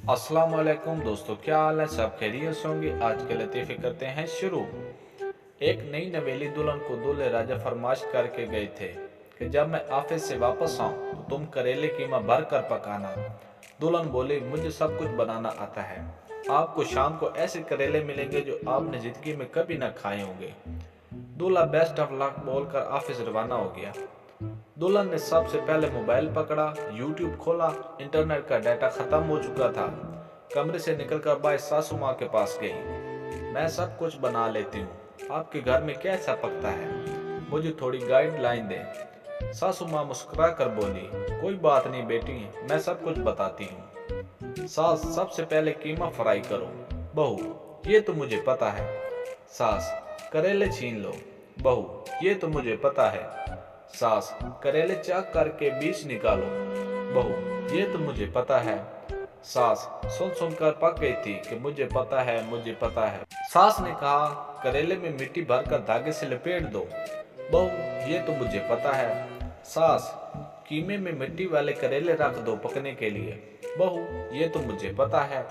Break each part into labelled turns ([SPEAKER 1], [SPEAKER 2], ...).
[SPEAKER 1] अस्सलाम वालेकुम दोस्तों, क्या हाल है? सब खैरियत से होंगे। आज के लतीफ़े करते हैं शुरू। एक नई नवेली दुल्हन को दूल्हे राजा फरमाइश करके गए थे कि जब मैं ऑफिस से वापस आऊं तो तुम करेले कीमा भर कर पकाना। दुल्हन बोली, मुझे सब कुछ बनाना आता है। आपको शाम को ऐसे करेले मिलेंगे जो आपने जिंदगी में कभी ना खाए होंगे। दूल्हा बेस्ट ऑफ लक बोलकर ऑफिस रवाना हो गया। दुल्हन ने सबसे पहले मोबाइल पकड़ा, यूट्यूब खोला। इंटरनेट का डाटा खत्म हो चुका था। कमरे से निकलकर बाई सासू माँ के पास गई। मैं सब कुछ बना लेती हूँ, आपके घर में कैसा पकता है, मुझे थोड़ी गाइडलाइन दें। सासू माँ मुस्कुरा कर बोली, कोई बात नहीं बेटी, मैं सब कुछ बताती हूँ। सास, सबसे पहले कीमा फ्राई करो। बहू, ये तो मुझे पता है। सास, करेले छीन लो। बहू, ये तो मुझे पता है। सास, करेले चाक करके बीज निकालो। बहू, ये तो मुझे पता है। सास सुन सुनकर पक गई थी कि मुझे पता है, मुझे पता है। सास ने कहा, करेले में मिट्टी भरकर धागे से लपेट दो। बहू, ये तो मुझे पता है। सास, कीमे में मिट्टी वाले करेले रख दो पकने के लिए। बहू, ये तो मुझे पता है।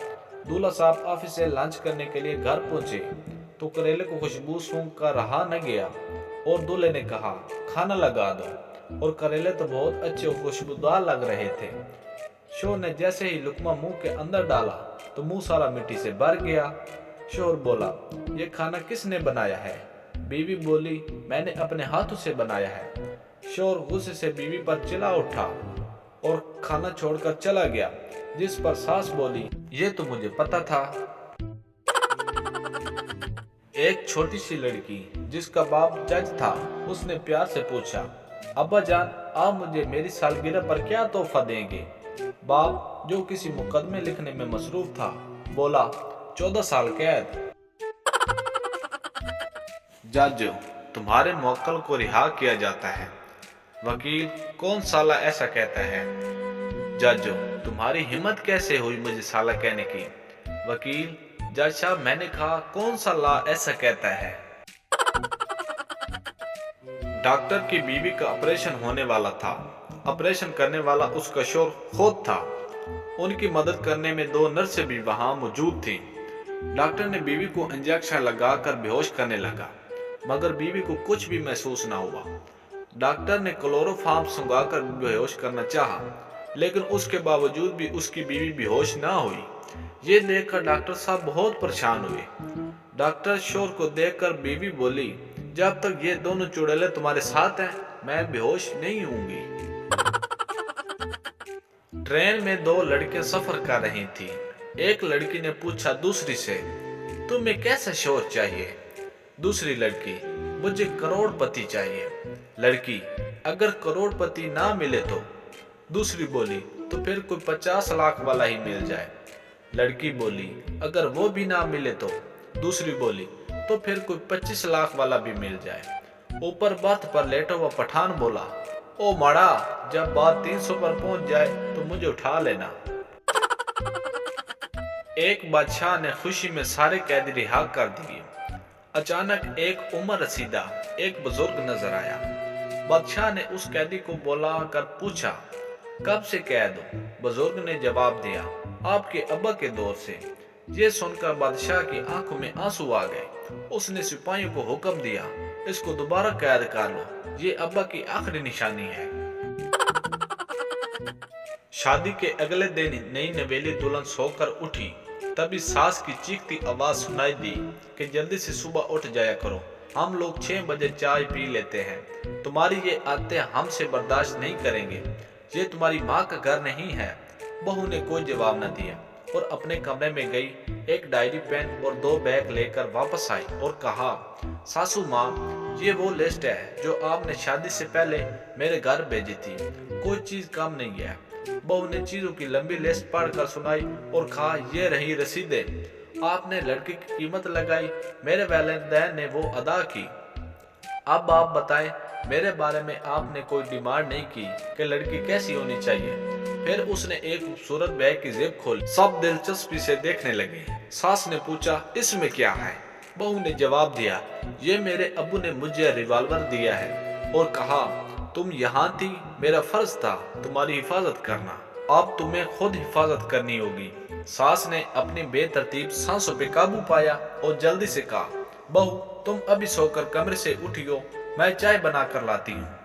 [SPEAKER 1] दूल्हा साहब ऑफिस से लंच करने के लिए घर पहुंचे तो करेले को खुशबू सूंघ कर रहा न गया और दूल्हे ने कहा, खाना लगा दो। और करेले तो बहुत अच्छे और खुशबूदार लग रहे थे। शोहर ने जैसे ही लुकमा मुंह के अंदर डाला तो मुंह सारा मिट्टी से भर गया। शोहर बोला, ये खाना किसने बनाया है? बीवी बोली, मैंने अपने हाथों से बनाया है। शोहर गुस्से से बीवी पर चिल्ला उठा और खाना छोड़कर चला गया, जिस पर सास बोली, ये तो मुझे पता था। एक छोटी सी लड़की जिसका बाप जज था, उसने प्यार से पूछा, अब्बा जान, आप मुझे मेरी सालगिरह पर क्या तोहफा देंगे? बाप, जो किसी मुकदमे लिखने में मसरूफ था, बोला, 14 साल कैद। जज, तुम्हारे मुवक्किल को रिहा किया जाता है। वकील, कौन साला ऐसा कहता है? जज, तुम्हारी हिम्मत कैसे हुई मुझे साला कहने की? वकील, जज साहब, मैंने कहा, कौन सा ला ऐसा कहता है? डॉक्टर की बीवी का ऑपरेशन होने वाला था। ऑपरेशन करने वाला उसका शोहर खुद था। उनकी मदद करने में 2 नर्सें भी वहां मौजूद थीं। डॉक्टर ने बीवी को इंजेक्शन लगाकर बेहोश करने लगा, मगर बीवी को कुछ भी महसूस ना हुआ। डॉक्टर ने क्लोरोफॉर्म सुंघाकर बेहोश करना चाहा, लेकिन उसके बावजूद भी उसकी बीवी बेहोश ना हुई। ये देखकर डॉक्टर साहब बहुत परेशान हुए। डॉक्टर शोहर को देखकर बीवी बोली, जब तक ये दोनों चुड़ैलें तुम्हारे साथ हैं, मैं बेहोश नहीं होंगी। ट्रेन में 2 लड़कियां सफर कर रही थी। एक लड़की ने पूछा दूसरी से, तुम्हें कैसा शोहर चाहिए? दूसरी लड़की, मुझे करोड़पति चाहिए। लड़की, अगर करोड़पति ना मिले तो? दूसरी बोली, तो फिर कोई 50 लाख वाला ही मिल जाए। लड़की बोली, अगर वो भी ना मिले तो? दूसरी बोली, तो फिर कोई 25 लाख वाला भी मिल जाए। ऊपर बर्थ पर लेटा हुआ पठान बोला, ओ माड़ा, जब बात 300 पर पहुंच जाए तो मुझे उठा लेना। एक बादशाह ने खुशी में सारे कैदी रिहा कर दिए। अचानक एक उम्र रसीदा एक बुजुर्ग नजर आया। बादशाह ने उस कैदी को बुला कर पूछा, कब से कैद हो? बुजुर्ग ने जवाब दिया, आपके अब्बा के दौर से। ये सुनकर बादशाह की आंखों में आंसू आ गए। उसने सिपाहियों को हुक्म दिया, इसको दोबारा कैद कर लो, ये अब्बा की आखिरी निशानी है। शादी के अगले दिन नई नवेली दुल्हन सोकर उठी, तभी सास की चीखती आवाज सुनाई दी कि जल्दी से सुबह उठ जाया करो, हम लोग 6 बजे चाय पी लेते हैं। तुम्हारी ये आदतें हमसे बर्दाश्त नहीं करेंगे। ये तुम्हारी माँ का घर नहीं है। बहू ने कोई जवाब न दिया और अपने कमरे में गई। एक डायरी, पेन और 2 बैग लेकर वापस आई और कहा, सासू माँ, ये वो लिस्ट है जो आपने शादी से पहले मेरे घर भेजी थी। कोई चीज कम नहीं है। बहू ने चीजों की लंबी लिस्ट पढ़कर सुनाई और कहा, ये रही रसीदें। आपने लड़की की कीमत लगाई, मेरे वैलिदैन ने वो अदा की। अब आप बताएं, मेरे बारे में आपने कोई डिमांड नहीं की कि लड़की कैसी होनी चाहिए। फिर उसने एक खूबसूरत बैग की जेब खोली। सब दिलचस्पी से देखने लगे। सास ने पूछा, इसमें क्या है? बहू ने जवाब दिया, ये मेरे अब्बू ने मुझे रिवॉल्वर दिया है और कहा, तुम यहाँ थी, मेरा फर्ज था तुम्हारी हिफाजत करना। اب تمہیں خود حفاظت کرنی ہوگی۔ ساس نے اپنی بے ترتیب سانسوں پہ قابو پایا اور جلدی سے کہا، بہو تم ابھی سو کر کمرے سے اٹھیو، میں چائے بنا کر لاتی ہوں۔